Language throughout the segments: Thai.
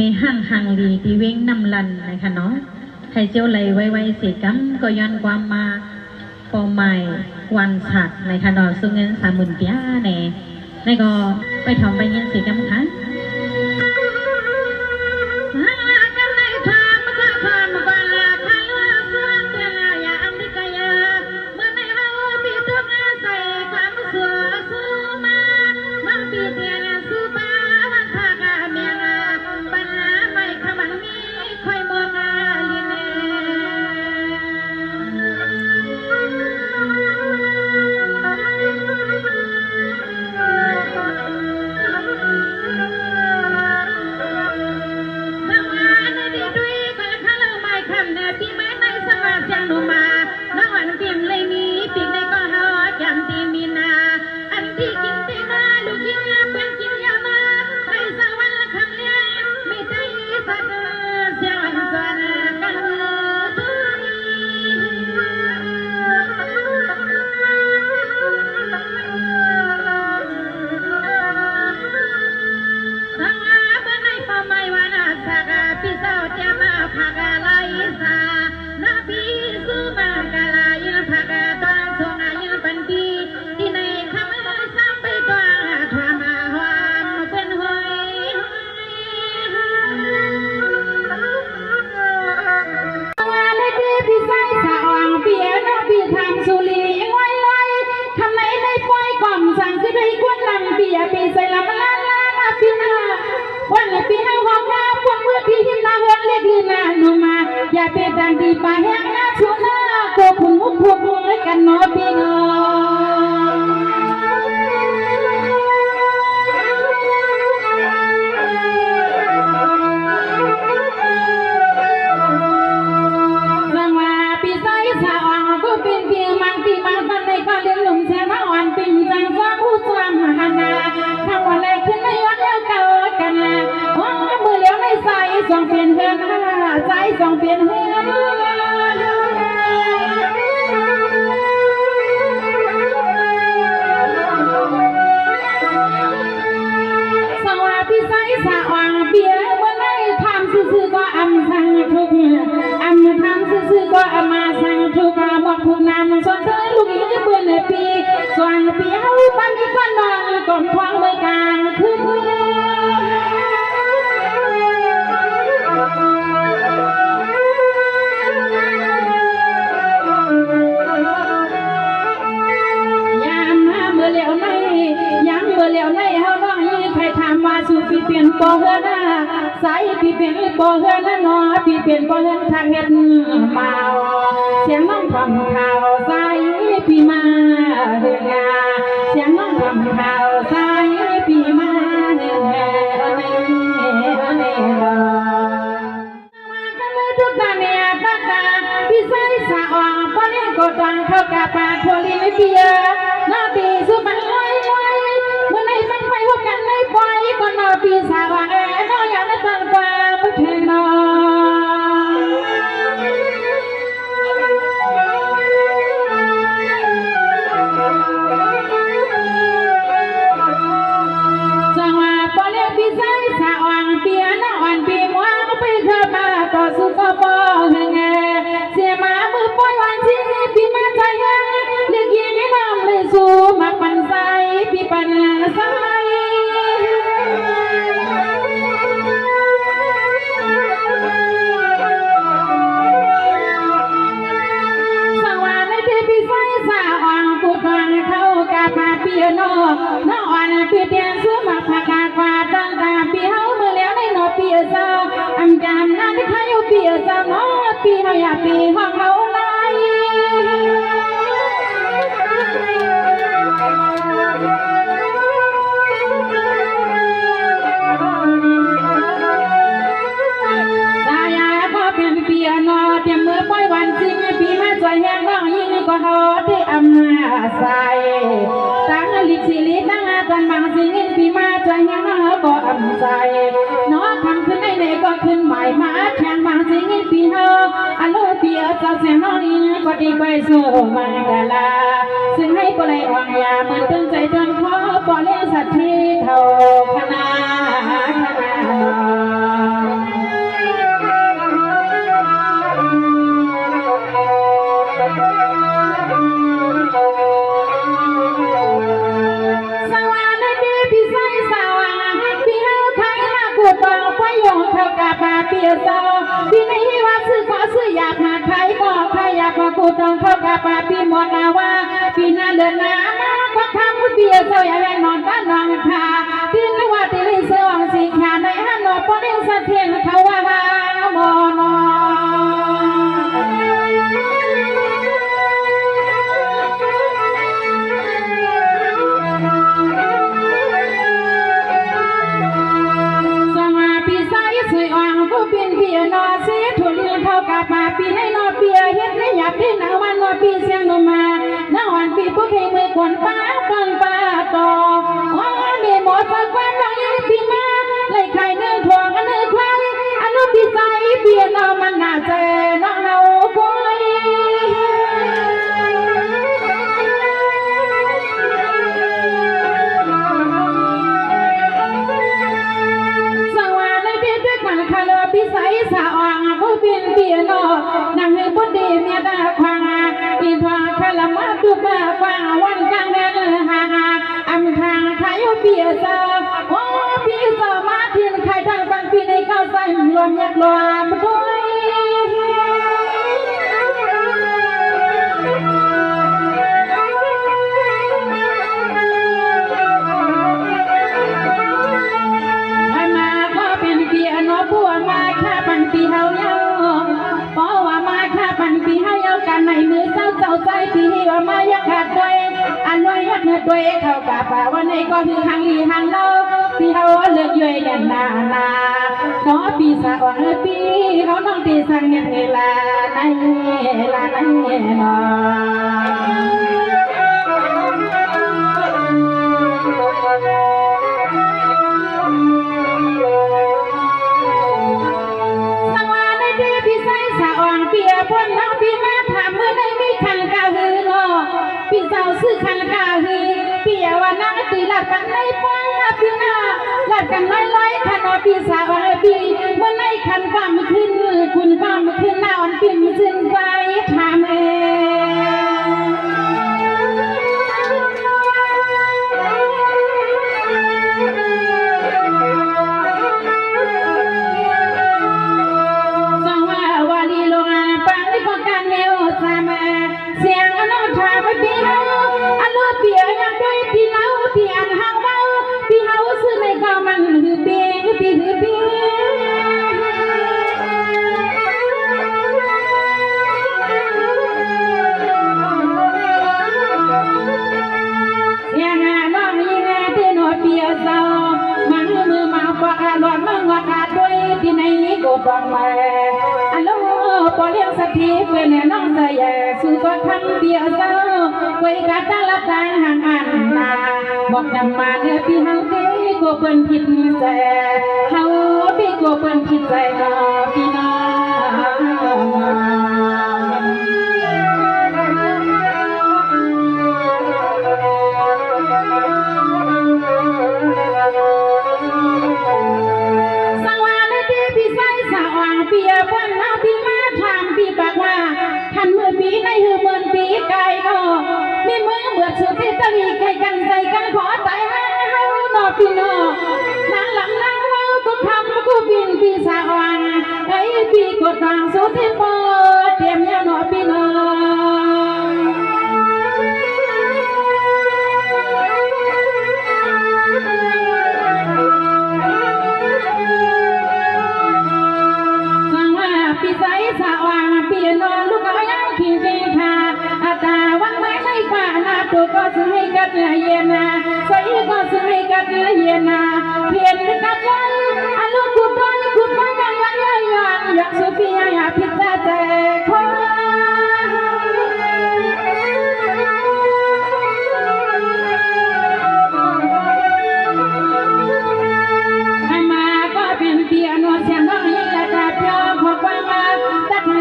เมหั่งหังลีที่เว้งนำลันนะคะเนาะใครเจียวไหลไว้เสียกัมก็ย้อนความมาปอใหม่วันฉัดนะคะเนาะซึ่งเงิน30,000เปียแน่ในก็ไปทำไปเงินเสียกัมค่ะอย่าไปดังดีไปแห้งหน้าชุนหน้าโกพุ่งมุกพุ่งเลยกันเนาะพี่น้องสังว่าปีไซสาวก็เป็นเพียงมังที่มาพันในก็เลี้ยงลมแช่น้ำอ่อนปิ่งจังฟ้าผู้สวามหานาทำวันแรกขึ้นในย้อนแล้วเก่ากันนะว่ามือเลี้ยวในใส่สองเปลี่ยนเฮือนใจสองเปลี่ยนเฮือนสว่าพี่ไซสาวเบียเมื่อไรทำซื่อๆก็อำสั่งทุกอำทำซื่อๆก็อำมาสั่งทุกบอกทุกนำส่วนเธอลูกอีกเบื่อในปีส่วนปีเฮาปันนี้ก็นอนก่อนควงเมื่อกลางคืนสู่พี่เปลี่ยนปอเฮือนใส่พี่เปลี่ยนปอเฮือนนอพี่เปลี่ยนปอเฮือนทางเห็ดเมาเสียงน้องทำข่าวใส่พี่มาเฮือเสียงน้องทำข่าวใส่พี่มาเฮือทุกตาเนี่ยตั้งตาพี่ใส่สาวป้อนก็ดังเข้ากับปากทัวลินเบียน้าปีสุบันลอยเมื่อในฟังไปพบกันในปอยก็นอปีสาวน้อยอย่างนั้นตั้งกว่าไม่เคยนอจังหวะปอเลี้ยงพี่ใส่สาวเปียน้อ่อนปีมัวไปเธอมาต่อสู้ก็ปอเฮงเสียมามือปอยวันที่พี่มาใจยังเลือกยิงให้น้องเลยสู้มาปันใส่พี่ปันใส่น้องอ่อนปีเตียนสู้มาพากากว่าตั้งตาปีเฮาเมื่อแล้วในนอปีเศร้าอันจำนั้นที่เขาอยู่ปีเศร้าน้องปีเฮาอย่าปีห้องเขาไล่ตายายก็เป็นปีนอเตรียมมือปล่อยวันจริงปีมาจ่อยแห้งน้องยิ่งก็เขาที่อำนาจใส่ตั้งลิขิตตั้งตอนบางสิ่งปีมาใจยังก็อำใจน้องทำขึ้นในก็ขึ้นใหม่มาแข่งบางสิ่งปีเฮาอันโลเปียเจ้าเสียงน้องนี้ก็ดีไปสู้มากะลาซึ่งให้ปลายวางยาเหมือนตึงใจจนขอปล่อยสัตว์ที่เท่าคณะ ปียสาวปีนี้ว่าซื้อขอซื้ออยากมาขายก็ใครอยากมากูต้องเข้ากับป่าปีหมดแล้วว่าปีหน้าเดือนหน้ามาก็ทำปียสาวอยากให้นอนบ้านนอนคาที่นว่าที่ลิเซวังสีขาในฮันโนปนิสเทียนเขาว่าโมโนนอเสียถุลินเข้ากับมาปีในนอเปียเฮ็ดให้หยับที่หนาวันนอปีเสียงนมาหน้าวันปีพวกให้มือคนป้าคนป้าต่ออ๋อเดหมดสักวันน้องยังปีมาเลยใครเนื้อทวงกันเนื้อใครอนุปีใจเปียนอมันน่าเจน้องเราป่วยพิสัยสาวงผู้เป็นเปียโนนางให้บุตรดีเมียตาควางอินทราคลมาตุบาควางวันกลางเดือนหาอำทางขายเปียสาวโอ้ปีสาวมาเทียนขายทางบางปีในข้าวใส่รวมยักษ์รวมด้วยปีเฮาเยาเพราะว่ามาค่าปันปีเฮาเยากันในมือเจ้าใจปีว่ามายักขาดด้วยอันน้อยยักขาดด้วยเข้ากับป่าวันนี้ก็คือหางลีหางเล่าปีเฮาเลือกย่อยกันนาขอปีสาวปีเขาน้องตีสังเงลาในลาในนอพ่นน้องพี่มาถามเมื่อใดมีขันกาหือเนาะพี่สาวซื้อขันกาหือพี่ว่านั่งตีหลับกันในป้องพี่นาหลับกันน้อยๆขันอพี่สาวพี่เมื่อไหร่ขันก็ไม่ขึ้นคุณก็ไม่ขึ้นหน้าอ่อนปิ่มสิ้นใจถามเเสียงน้องชายไม่ปีเฮาอันรู้เปียยังด้วยปีเฮาปีอันเฮาเมาปีเฮาซื้อในก็มันหือเปียหือปีหือปีเสียงน้องยิงที่หนวดเปียเศร้ามันมือมาปะหลอนมังว่าขาดด้วยที่ไหนก็ต้องมาอันรู้พอเลี้ยงสักทีเพื่อนน้องใจแย่สู้ก็ทำเบียร์เศร้าไว้กัดตาลับตาห่างอันนาบอกนำมาเนื้อพี่เฮาเด้ก็เปิ้นผิดใจเฮาเด้ก็เปิ้นผิดใจนอพี่น้เปียเปิ้นเอาพี่มาถามพี่ปากว่าทันเมื่อปีในหือเมื่อปีไก่เนาะมีมือเมื่อสุดที่ตะลีไก่กันใจกันขอตายให้เฮาเนาะพี่เนาะนางหลังนางว่าก็ทำก็บินพี่สาวางไอ้พี่กดดังสุดที่เปิดเตรียมยาเนาะพี่เนาะพี่ใส่สาวางพี่นอนลูกก็ยังขี้เกียจค่ะอาตาวันไม่ให้ฝ่านาตัวก็ซื้อให้กัดละเย็นนะใส่ก็ซื้อให้กัดละเย็นนะเพียนกัดวันอันลูกกูตอนกูตอนยังอยากสุพี่อยากพิจารณาคน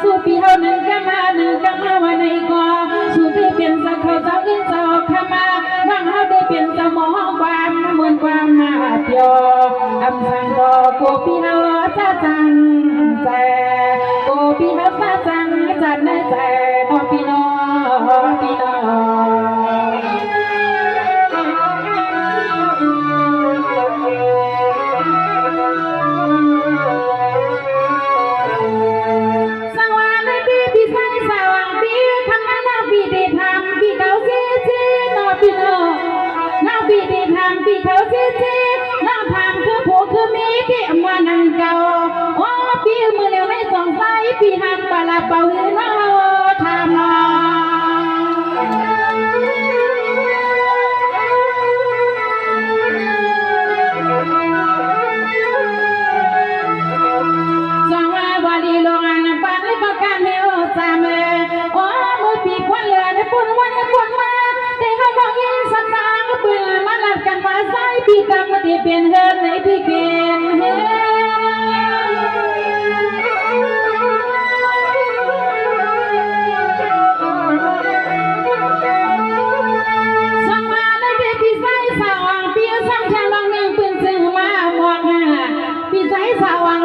สู้ปีเฮาหนึ่งกันมาวันไหนก็สู้ที่เปลี่ยนสักเขาเจ้าอินเจ้าขมาว่างเฮาได้เปลี่ยนสมองความมวลความมาเดียวอำสังก็โกปีเฮาซาจังใจโกปีเฮาซาจังจัดในใจพอพี่น้องพี่น้อง พี่หันปลาเป่าหื้อน้อทำนอสองวาลีลงอันปันก็การเฮวสามโอ้มือปีกวันเลือดปุ่นวันปุ่นมาแต่ให้มองยิงสักตางปืนมาลัดกันมาใส่พี่กำมาที่เป็นเฮิร์ในพี่เป็นเฮิ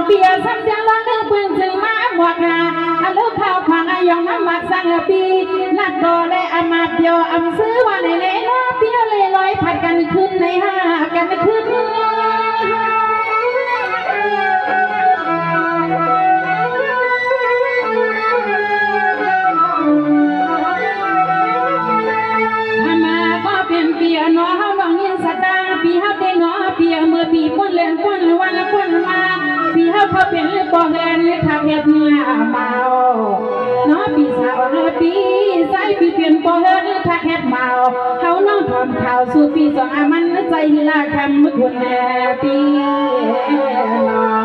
เปียซ้ำจังลองนึกปืนถึงมาบวกหาอันลูกข้าวขวางอายองน้ำหมักสังปีนักโตและอามาเปียวอำซื้อว่าในเล่น้อเปียวเลยลอยผัดกันขึ้นในห้ากันขึ้นทำมาก็เป็นเปียน้อเฮาลองยินสตางปีเฮาได้น้อเปียเมื่อปีพ้นเล่นพ้นวันพ้นมาพี่เขาเป็นบ่เงินทางเฮ็ดเงาเมาน้อพี่สาวปีใส่พี่เป็นบ่เงินทางเฮ็ดเมาเขาน้องทำข่าวสู่พี่สองมันใจลาคำคุณแน่พี่น้อง